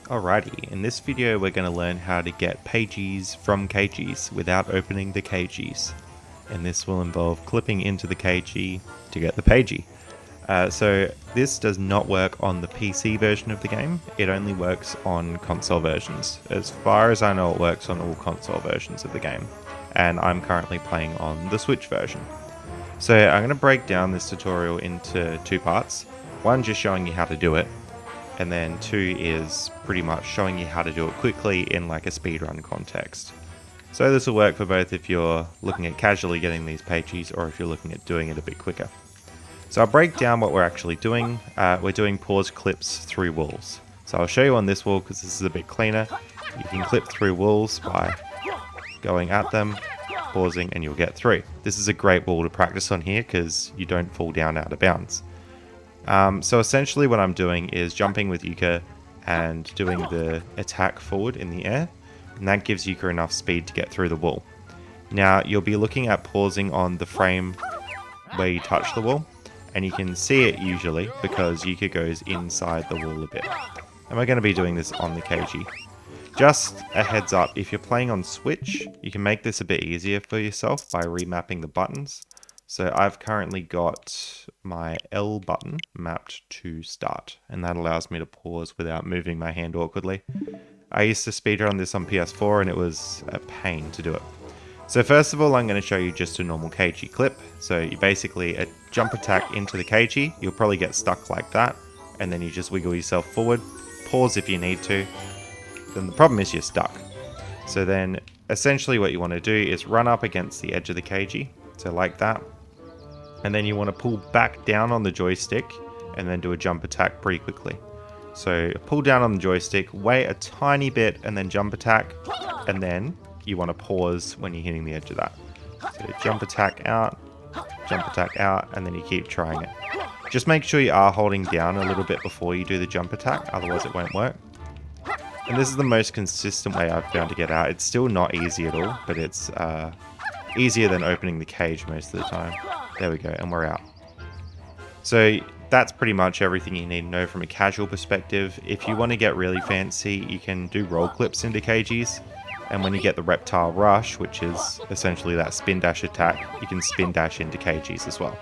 Alrighty, in this video we're going to learn how to get pagies from cagies without opening the cagies. And this will involve clipping into the cagie to get the pagie. So this does not work on the PC version of the game, it only works on console versions. As far as I know, it works on all console versions of the game, and I'm currently playing on the Switch version. So I'm going to break down this tutorial into two parts. One just showing you how to do it, and then two is pretty much showing you how to do it quickly in like a speedrun context. So this will work for both if you're looking at casually getting these pagies or if you're looking at doing it a bit quicker. So I'll break down what we're actually doing. We're doing pause clips through walls. So I'll show you on this wall because this is a bit cleaner. You can clip through walls by going at them, pausing, and you'll get through. This is a great wall to practice on here because you don't fall down out of bounds. So essentially what I'm doing is jumping with Yooka and doing the attack forward in the air, and that gives Yooka enough speed to get through the wall. Now you'll be looking at pausing on the frame where you touch the wall, and you can see it usually because Yooka goes inside the wall a bit. And we're going to be doing this on the Cagie. Just a heads up, if you're playing on Switch, you can make this a bit easier for yourself by remapping the buttons. So I've currently got my L button mapped to start, and that allows me to pause without moving my hand awkwardly. I used to speedrun this on PS4 and it was a pain to do it. So first of all, I'm going to show you just a normal Cagie clip. So you basically a jump attack into the Cagie, you'll probably get stuck like that, and then you just wiggle yourself forward, pause if you need to. Then the problem is you're stuck. So then essentially what you want to do is run up against the edge of the Cagie, so like that. And then you want to pull back down on the joystick and then do a jump attack pretty quickly. So pull down on the joystick, wait a tiny bit and then jump attack, and then you want to pause when you're hitting the edge of that. So jump attack out, and then you keep trying it. Just make sure you are holding down a little bit before you do the jump attack, otherwise it won't work. And this is the most consistent way I've found to get out. It's still not easy at all, but it's easier than opening the cage most of the time. There we go, and we're out. So that's pretty much everything you need to know from a casual perspective. If you want to get really fancy, you can do roll clips into cagies. And when you get the reptile rush, which is essentially that spin dash attack, you can spin dash into cagies as well.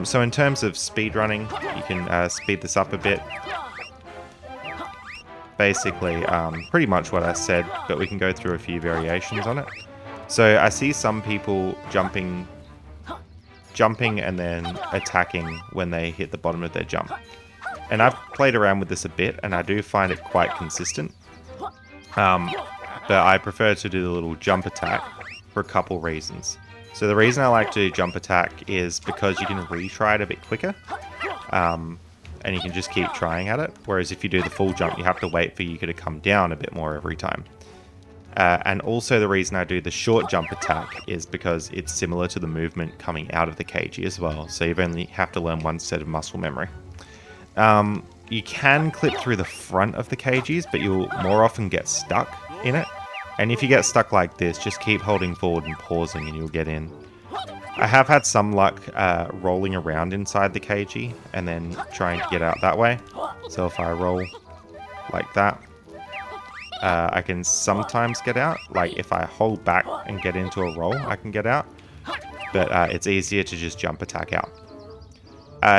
So in terms of speedrunning, you can speed this up a bit. Basically, pretty much what I said, but we can go through a few variations on it. So I see some people jumping and then attacking when they hit the bottom of their jump. And I've played around with this a bit, and I do find it quite consistent. But I prefer to do the little jump attack for a couple reasons. So the reason I like to do jump attack is because you can retry it a bit quicker. And you can just keep trying at it. Whereas if you do the full jump, you have to wait for Yooka to come down a bit more every time. And also the reason I do the short jump attack is because it's similar to the movement coming out of the Cagie as well. So you only have to learn one set of muscle memory. You can clip through the front of the cagies, but you'll more often get stuck in it. And if you get stuck like this, just keep holding forward and pausing and you'll get in. I have had some luck rolling around inside the Cagie and then trying to get out that way. So if I roll like that, I can sometimes get out. Like if I hold back and get into a roll, I can get out. But it's easier to just jump attack out.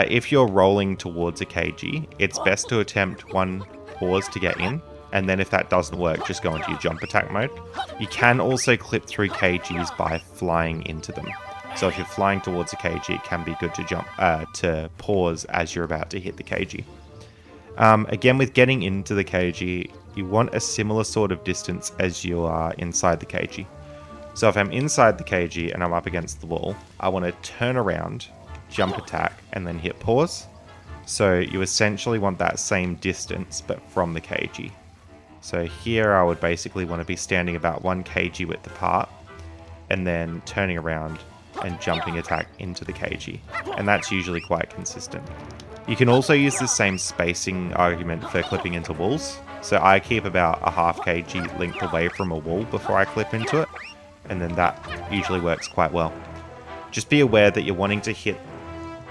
If you're rolling towards a Cagie, it's best to attempt one pause to get in. And then if that doesn't work, just go into your jump attack mode. You can also clip through cagies by flying into them. So if you're flying towards a Cagie, it can be good to jump to pause as you're about to hit the Cagie. Again, with getting into the Cagie, you want a similar sort of distance as you are inside the Cagie. So if I'm inside the Cagie and I'm up against the wall, I want to turn around, jump attack, and then hit pause. So you essentially want that same distance, but from the Cagie. So here I would basically want to be standing about one Cagie width apart, and then turning around and jumping attack into the Cagie. And that's usually quite consistent. You can also use the same spacing argument for clipping into walls. So I keep about a half Cagie length away from a wall before I clip into it, and then that usually works quite well. Just be aware that you're wanting to hit,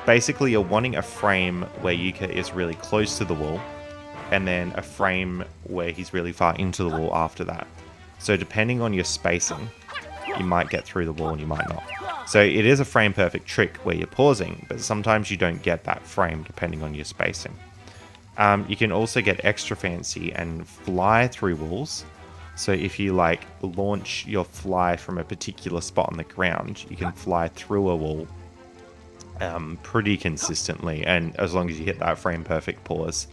basically you're wanting a frame where Yooka is really close to the wall, and then a frame where he's really far into the wall after that. So depending on your spacing, you might get through the wall and you might not. So it is a frame perfect trick where you're pausing, but sometimes you don't get that frame depending on your spacing. You can also get extra fancy and fly through walls. So if you like launch your fly from a particular spot on the ground, you can fly through a wall pretty consistently, and as long as you hit that frame perfect pause.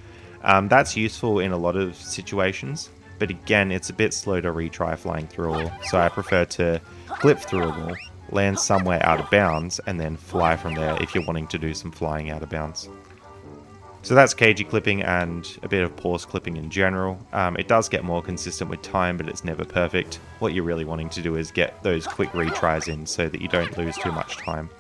That's useful in a lot of situations, but again, it's a bit slow to retry flying through a wall, so I prefer to clip through a wall, land somewhere out of bounds, and then fly from there if you're wanting to do some flying out of bounds. So that's cagie clipping and a bit of pause clipping in general. It does get more consistent with time, but it's never perfect. What you're really wanting to do is get those quick retries in so that you don't lose too much time.